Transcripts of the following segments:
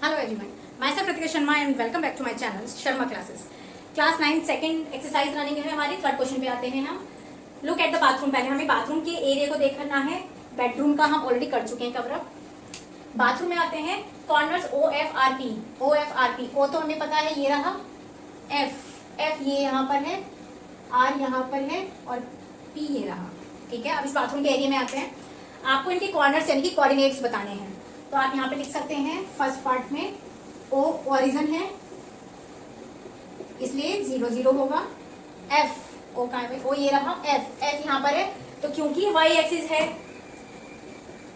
Hello everyone, myself Ritika Sharma and welcome back to my channel Sharma Classes. Class 9 second exercise running है हमारी। Third question पे आते हैं हम। Look at the bathroom. पहले हमें बाथरूम के एरिया को देखना है। बेडरूम का हम ऑलरेडी कर चुके हैं कवर अप। बाथरूम में आते हैं। Corners O F R P. O F R P, ओ तो हमें पता है ये रहा, एफ एफ ये यहाँ पर है, आर यहाँ पर है और पी ये रहा। ठीक है, अब इस बाथरूम के एरिया में आते हैं। आपको इनके कॉर्नर्स यानी कि कोऑर्डिनेट्स बताने हैं, तो आप यहाँ पे लिख सकते हैं फर्स्ट पार्ट में ओ ओरिजिन है इसलिए 0 0 होगा। एफ ओ कहाँ है, ओ ये रहा, एफ एफ यहाँ पर है तो क्योंकि वाई एक्सिस है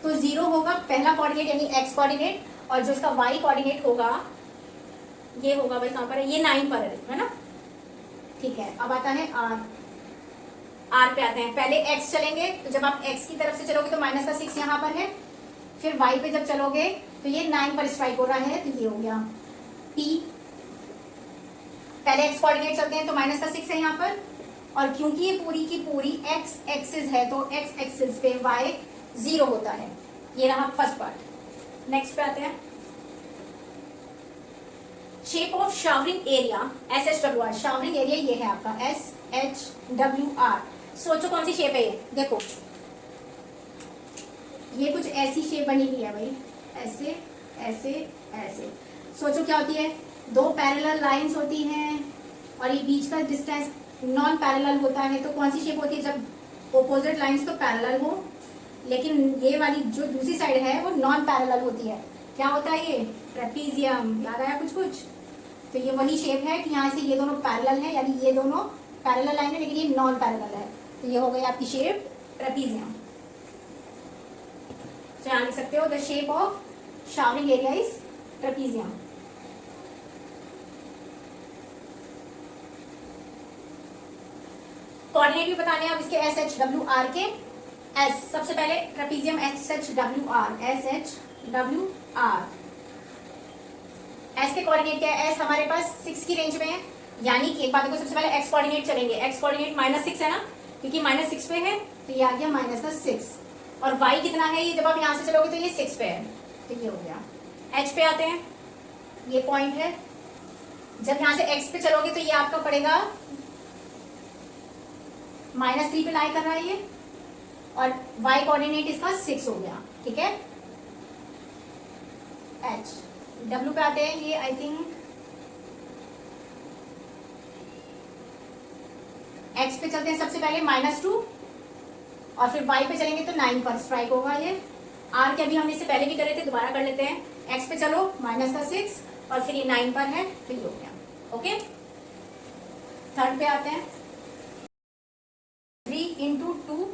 तो 0 होगा पहला कोऑर्डिनेट यानी एक्स कोऑर्डिनेट, और जो इसका वाई कोऑर्डिनेट होगा ये होगा भाई कहाँ पर है, ये 9 पर है ना। ठीक है, अब आता है आर। आर पे आते हैं। पहले एक्स चलेंगे तो जब आप एक्स की तरफ से चलोगे तो -6 यहाँ पर है, फिर वाई पे जब चलोगे तो ये 9 पर स्ट्राइक हो रहा है तो ये हो गया पी। पहले एक्स कोऑर्डिनेट चलते हैं तो -6 है यहाँ पर, और क्योंकि ये पूरी की पूरी एक्स एक्सिस है तो एक्स एक्सिस पे वाई 0 होता है। ये रहा फर्स्ट पार्ट। नेक्स्ट पे आते हैं। Shape of showering area SHWR। Showering area ये है आपका SHWR। सोचो कौन सी शेप है ये, देखो ये कुछ ऐसी शेप बनी हुई है भाई, ऐसे ऐसे ऐसे। सोचो क्या होती है, दो पैरेलल लाइंस होती हैं और ये बीच का डिस्टेंस नॉन पैरेलल होता है, तो कौन सी शेप होती है, जब ऑपोजिट लाइंस तो पैरेलल हो लेकिन ये वाली जो दूसरी साइड है वो नॉन पैरेलल होती है। क्या होता है ये, ट्रेपीजियम। याद आया कुछ कुछ? तो ये वही शेप है कि यहाँ से ये दोनों पैरेलल है, यानी ये दोनों पैरेलल लाइन है लेकिन ये नॉन पैरेलल है, तो ये हो गई आपकी शेप ट्रेपीजियम। तो यहाँ लिख सकते हो the shape of showering area is trapezium. Coordinate भी बताने हैं अब इसके SHWR के। एस सबसे पहले ट्रेपीजियम SHWR। एस के कोऑर्डिनेट क्या है, एस हमारे पास 6 की रेंज में है, यानी कि एक बात देखो, सबसे पहले एक्स कोऑर्डिनेट चलेंगे। एक्स कोऑर्डिनेट -6 है ना, क्योंकि -6 पे है तो ये आ गया -6, और y कितना है ये, जब आप यहां से चलोगे तो ये 6 पे है तो ये हो गया। h पे आते हैं, ये पॉइंट है, जब यहां से x पे चलोगे तो ये आपका पड़ेगा -3 पे लाई कर रहा है ये, और y कोऑर्डिनेट इसका 6 हो गया। ठीक है, h। w पे आते हैं, ये आई थिंक x पे चलते हैं सबसे पहले -2, और फिर y पे चलेंगे तो 9 पर स्ट्राइक होगा ये। r के अभी हमने इससे पहले भी करे थे, दोबारा कर लेते हैं। x पे चलो -6 और फिर ये 9 पर है तो ये हो गया। ओके, थर्ड पे आते हैं। 3x2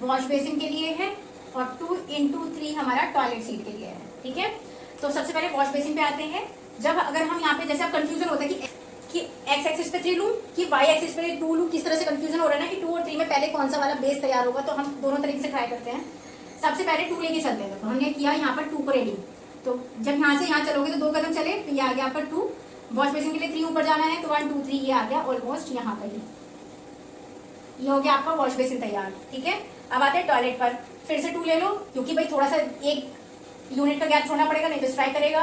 वॉश बेसिन के लिए है और 2x3 हमारा टॉयलेट सीट के लिए है। ठीक है, तो सबसे पहले वॉश बेसिन पे आते हैं। जब अगर हम यहाँ पे, जैसे अब कंफ्यूजन होता है कि एक्स एक्सिस पे 3 लूं कि वाई एक्सिस पे 2 लूं, किस तरह से कंफ्यूजन हो रहा है ना कि 2 और 3 में पहले कौन सा वाला बेस तैयार होगा, तो हम दोनों तरीके से ट्राई करते हैं। सबसे पहले 2 लेके चलते हैं। तो हमने किया यहाँ पर 2 को रेडी, तो जब यहाँ से यहाँ चलोगे तो 2 कदम चले तो ये आ गया आपका 2। वॉश बेसिन के लिए 3 ऊपर जाना है तो 1 2 3 ये आ गया ऑलमोस्ट यहाँ पर ही। ये हो गया आपका वॉश बेसिन तैयार। ठीक है, अब आते हैं टॉयलेट पर। फिर से 2 ले लो, क्योंकि भाई थोड़ा सा एक यूनिट का गैप छोड़ना पड़ेगा, नहीं तो स्ट्राइक करेगा।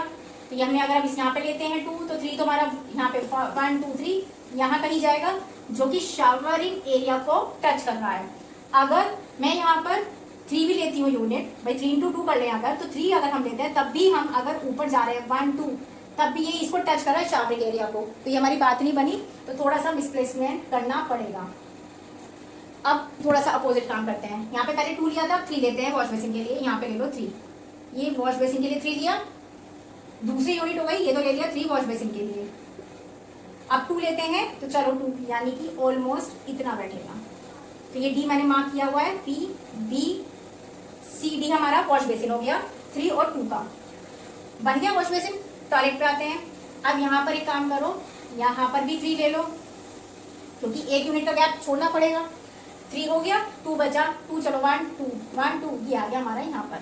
तो ये हमने अगर अब इस यहाँ पे लेते हैं 2 तो 3 तो हमारा यहाँ पे 1 2 3 यहाँ कहीं जाएगा, जो कि शावरिंग एरिया को टच कर रहा है। अगर मैं यहाँ पर 3 भी लेती हूँ यूनिट, भाई 3 × 2 कर ले अगर, तो 3 अगर हम लेते हैं तब भी हम अगर ऊपर जा रहे हैं 1 2 तब भी ये इसको टच कर रहा है शावरिंग एरिया को, तो ये हमारी बात नहीं बनी, तो थोड़ा सा डिस्प्लेसमेंट करना पड़ेगा। अब थोड़ा सा अपोजिट काम करते हैं। यहाँ पे पहले 2 लिया था, अब 3 लेते हैं वॉश बेसिन के लिए। यहाँ पे ले लो 3, ये वॉश बेसिन के लिए 3 लिया, दूसरी यूनिट हो गई, ये तो ले लिया 3 वॉश बेसिन के लिए। अब 2 लेते हैं तो चलो 2 यानी कि ऑलमोस्ट इतना बैठेगा। तो ये D मैंने मार्क किया हुआ है, P B C D हमारा वॉश बेसिन हो गया। 3 और 2 का बन गया वॉश बेसिन। टॉयलेट पे आते हैं। अब यहाँ पर एक काम करो, यहाँ पर भी 3 ले लो, क्योंकि एक यूनिट का गैप छोड़ना पड़ेगा। 3 हो गया, 2 बचा, 2 चलो 1 2 1 2 ये आ गया हमारा यहाँ पर,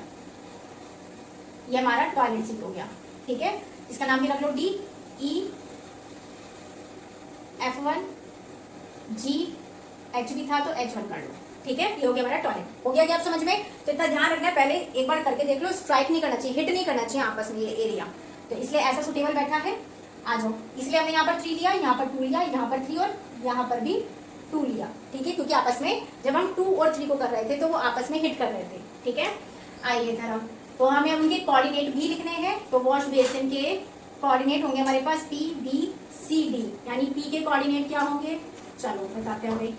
ये हमारा टॉयलेट सीट हो गया। ठीक है, इसका नाम भी रख लो D E F1 G H भी था तो H1 कर लो। ठीक है, ये हो गया हमारा टॉयलेट। हो गया क्या आप समझ में? तो इतना ध्यान रखना है, पहले एक बार करके देख लो, स्ट्राइक नहीं करना चाहिए, हिट नहीं करना चाहिए आपस में ये एरिया। तो इसलिए ऐसा सुटेबल बैठा है। आ जाओ, इसलिए हमने यहाँ पर 3 लिया, यहाँ पर 2 लिया, यहाँ पर 3 और यहाँ पर भी 2 लिया। ठीक है, क्योंकि आपस में जब हम 2 और 3 को कर रहे थे तो वो आपस में हिट कर रहे थे। ठीक है, आइए इधर अब तो हमें उनके कोऑर्डिनेट भी लिखने हैं। तो वॉश बेसिन के कोऑर्डिनेट होंगे हमारे पास P, B, C, D। यानी P के कोऑर्डिनेट क्या होंगे, चलो बताते हैं भाई।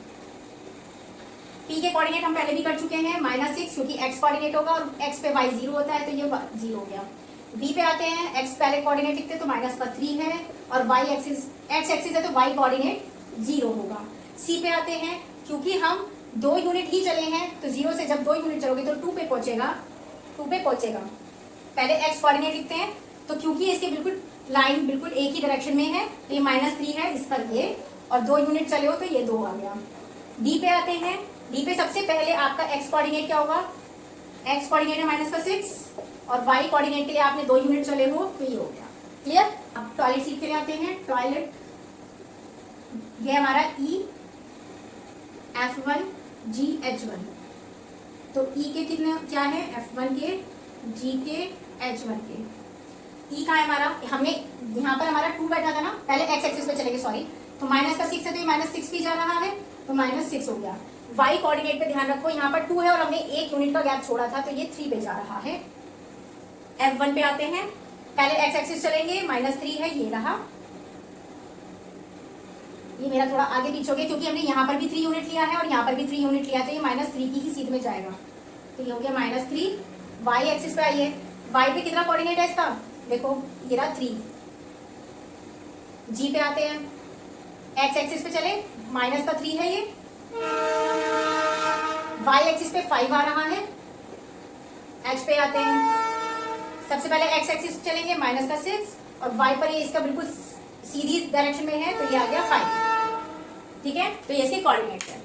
P के कोऑर्डिनेट हम पहले भी कर चुके हैं, -6, क्योंकि x कोऑर्डिनेट होगा और x पे y 0 होता है तो ये 0 हो गया। B पे आते हैं, x पहले कोऑर्डिनेट लिखते हैं तो -3 है और y एक्सिस x एक्सिस है तो y कोऑर्डिनेट 0 होगा। C पे आते हैं, क्योंकि हम 2 यूनिट ही चले हैं तो 0 से जब 2 यूनिट चलोगे तो 2 पे पहुंचेगा। पहले x कोऑर्डिनेट लिखते हैं, तो क्योंकि इसके बिल्कुल लाइन बिल्कुल एक ही डायरेक्शन में है तो ये -3 है, इस पर ये, और 2 यूनिट चले हो तो ये 2 आ गया। D पे आते हैं, D पे सबसे पहले आपका x कोऑर्डिनेट क्या होगा, x कोऑर्डिनेट है -6 और y कोऑर्डिनेट के लिए आपने 2 यूनिट चले हो तो ये हो गया। क्लियर। अब टॉयलेट सीट के लिए आते हैं। टॉयलेट ये हमारा E, F1, G, H1। तो E के कितने क्या है, F1 के, G के, H1 के। E का है हमारा, हमने यहाँ पर हमारा 2 बैठा था ना, पहले x एक्सिस पे चलेंगे, सॉरी, तो -6 है तो ये -6 भी जा रहा है तो -6 हो गया। y कोऑर्डिनेट पे ध्यान रखो, यहाँ पर 2 है और हमने 1 यूनिट का गैप छोड़ा था तो ये 3 पे जा रहा है। F1 पे आते हैं, पहले x एक्सिस चलेंगे, -3 है, ये रहा, ये मेरा थोड़ा आगे पीछे हो गया क्योंकि हमने यहाँ पर भी 3 यूनिट लिया है और यहाँ पर भी 3 यूनिट लिया है तो ये -3 की ही सीध में जाएगा, तो ये हो गया -3। y एक्सिस पे आइए, y पे कितना कोऑर्डिनेट है इसका, देखो ये रहा 3। G पे आते हैं, x एक्सिस पे चले, -3 है ये, y एक्सिस पे 5 आ रहा है। h पे आते हैं, सबसे पहले x एक्सिस पे चलेंगे, -6 और y पर ये इसका बिल्कुल सीधी डायरेक्शन में है तो ये आ गया 5। ठीक है, तो ये इसके कोऑर्डिनेट है।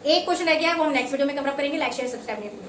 एक क्वेश्चन रह गया है, वो हम नेक्स्ट वीडियो में कवर अप करेंगे। Like share subscribe